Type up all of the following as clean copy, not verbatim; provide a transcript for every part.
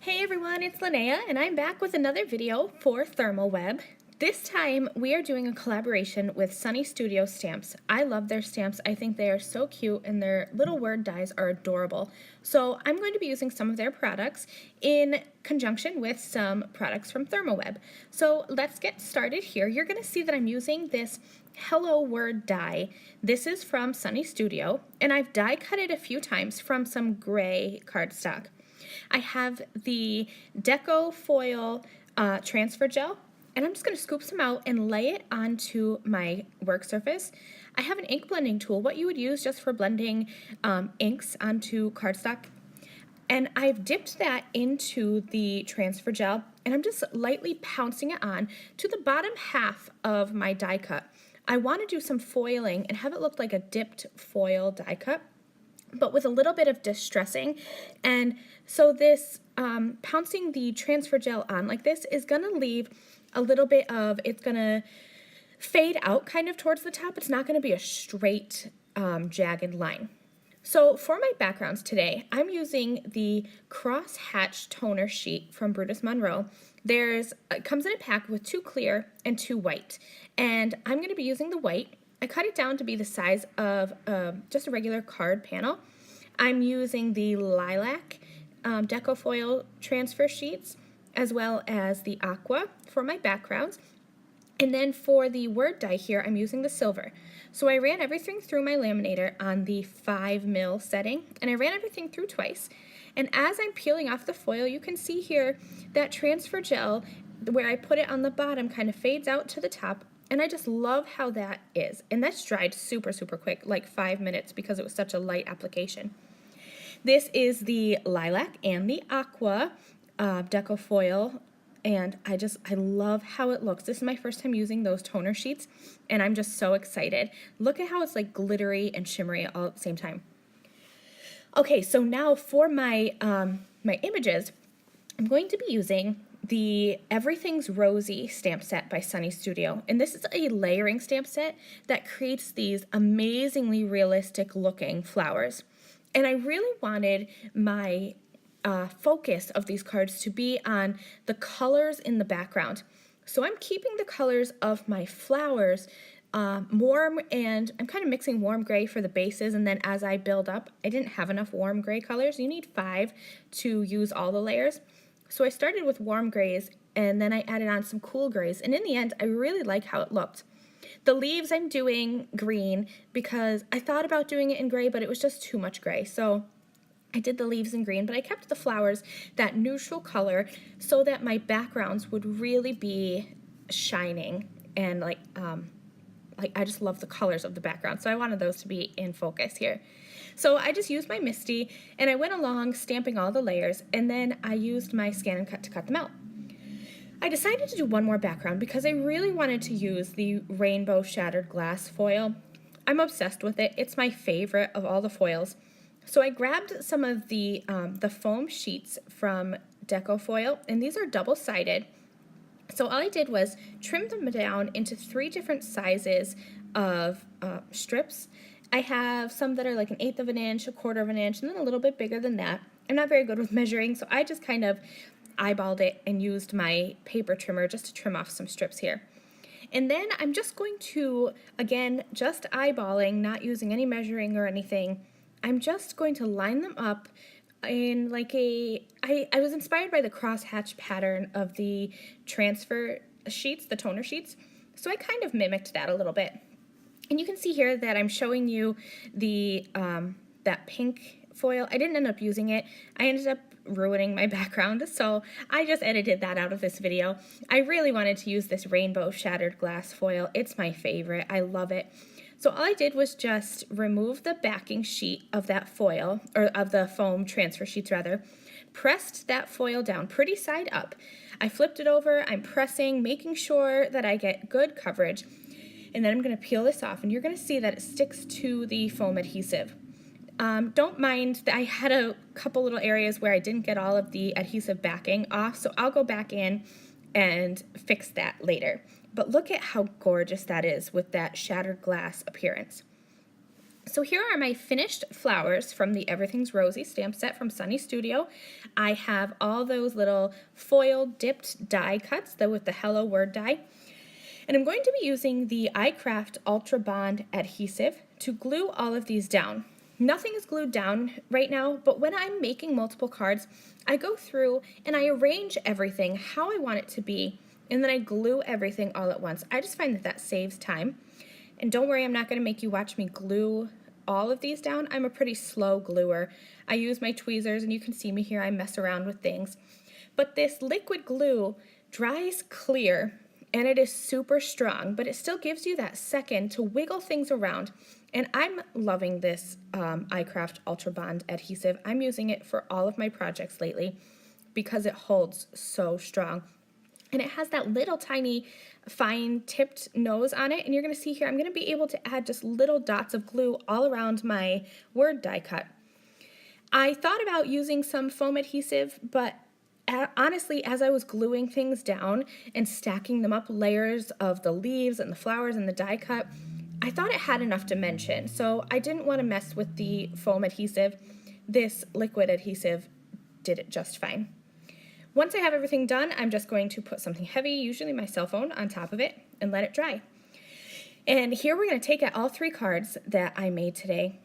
Hey everyone, it's Lynnea, and I'm back with another video for Thermal Web. This time we are doing a collaboration with Sunny Studio Stamps. I love their stamps. I think they are so cute and their little word dies are adorable. So I'm going to be using some of their products in conjunction with some products from Thermal Web. So let's get started here. You're going to see that I'm using this Hello Word die. This is from Sunny Studio, and I've die cut it a few times from some gray cardstock. I have the Deco Foil Transfer Gel, and I'm just going to scoop some out and lay it onto my work surface. I have an ink blending tool, what you would use just for blending inks onto cardstock. And I've dipped that into the transfer gel, and I'm just lightly pouncing it on to the bottom half of my die cut. I want to do some foiling and have it look like a dipped foil die cut, but with a little bit of distressing. And so this pouncing the transfer gel on like this is going to leave a little bit of, it's going to fade out kind of towards the top. It's not going to be a straight jagged line. So for my backgrounds today, I'm using the Cross Hatch toner sheet from Brutus Monroe. It comes in a pack with 2 clear and 2 white, and I'm going to be using the white. I cut it down to be the size of just a regular card panel. I'm using the Lilac Deco Foil Transfer Sheets, as well as the Aqua for my backgrounds. And then for the word die here, I'm using the silver. So I ran everything through my laminator on the 5mm setting, and I ran everything through twice. And as I'm peeling off the foil, you can see here that transfer gel, where I put it on the bottom, kind of fades out to the top. And I just love how that is. And that's dried super, super quick, like 5 minutes, because it was such a light application. This is the Lilac and the Aqua Deco Foil, and I love how it looks. This is my first time using those toner sheets, and I'm just so excited. Look at how it's like glittery and shimmery all at the same time. Okay, so now for my my images, I'm going to be using the Everything's Rosy stamp set by Sunny Studio. And this is a layering stamp set that creates these amazingly realistic looking flowers. And I really wanted my focus of these cards to be on the colors in the background. So I'm keeping the colors of my flowers warm, and I'm kind of mixing warm gray for the bases, and then as I build up, I didn't have enough warm gray colors. You need 5 to use all the layers. So I started with warm grays, and then I added on some cool grays, and in the end, I really like how it looked. The leaves I'm doing green because I thought about doing it in gray, but it was just too much gray. So I did the leaves in green, but I kept the flowers that neutral color so that my backgrounds would really be shining, and like I just love the colors of the background, so I wanted those to be in focus here. So I just used my Misty, and I went along stamping all the layers, and then I used my Scan and Cut to cut them out. I decided to do one more background because I really wanted to use the Rainbow Shattered Glass foil. I'm obsessed with it. It's my favorite of all the foils. So I grabbed some of the foam sheets from Deco Foil, and these are double-sided. So all I did was trim them down into 3 different sizes of strips. I have some that are like 1/8 of an inch, 1/4 of an inch, and then a little bit bigger than that. I'm not very good with measuring, so I just kind of eyeballed it and used my paper trimmer just to trim off some strips here. And then I'm just going to, again, just eyeballing, not using any measuring or anything, I'm just going to line them up in like I was inspired by the crosshatch pattern of the transfer sheets, the toner sheets, so I kind of mimicked that a little bit. And you can see here that I'm showing you the that pink foil. I didn't end up using it. I ended up ruining my background, so I just edited that out of this video. I really wanted to use this Rainbow Shattered Glass foil. It's my favorite. I love it. So all I did was just remove the backing sheet of that foil, or of the foam transfer sheets rather, pressed that foil down pretty side up. I flipped it over, I'm pressing, making sure that I get good coverage, and then I'm going to peel this off, and you're going to see that it sticks to the foam adhesive. Don't mind that I had a couple little areas where I didn't get all of the adhesive backing off, so I'll go back in and fix that later. But look at how gorgeous that is with that shattered glass appearance. So here are my finished flowers from the Everything's Rosy stamp set from Sunny Studio. I have all those little foil dipped die cuts with the Hello Word die. And I'm going to be using the iCraft Ultra Bond adhesive to glue all of these down. Nothing is glued down right now, but when I'm making multiple cards, I go through and I arrange everything how I want it to be, and then I glue everything all at once. I just find that that saves time. And don't worry, I'm not going to make you watch me glue all of these down. I'm a pretty slow gluer. I use my tweezers, and you can see me here, I mess around with things. But this liquid glue dries clear, and it is super strong, but it still gives you that second to wiggle things around. And I'm loving this iCraft Ultra Bond adhesive. I'm using it for all of my projects lately because it holds so strong. And it has that little tiny fine tipped nose on it, and you're going to see here I'm going to be able to add just little dots of glue all around my word die cut. I thought about using some foam adhesive, but honestly, as I was gluing things down and stacking them up, layers of the leaves and the flowers and the die cut, I thought it had enough dimension, so I didn't want to mess with the foam adhesive. This liquid adhesive did it just fine. Once I have everything done, I'm just going to put something heavy, usually my cell phone, on top of it and let it dry. And here we're going to take out all 3 cards that I made today.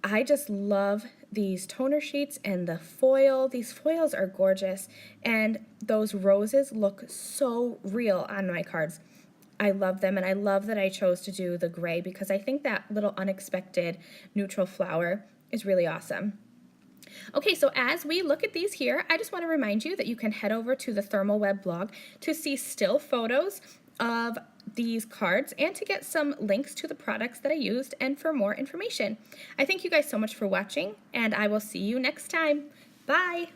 I just love these toner sheets and the foil. These foils are gorgeous, and those roses look so real on my cards. I love them, and I love that I chose to do the gray because I think that little unexpected neutral flower is really awesome. Okay, so as we look at these here, I just want to remind you that you can head over to the Thermal Web blog to see still photos of these cards and to get some links to the products that I used and for more information. I thank you guys so much for watching, and I will see you next time. Bye!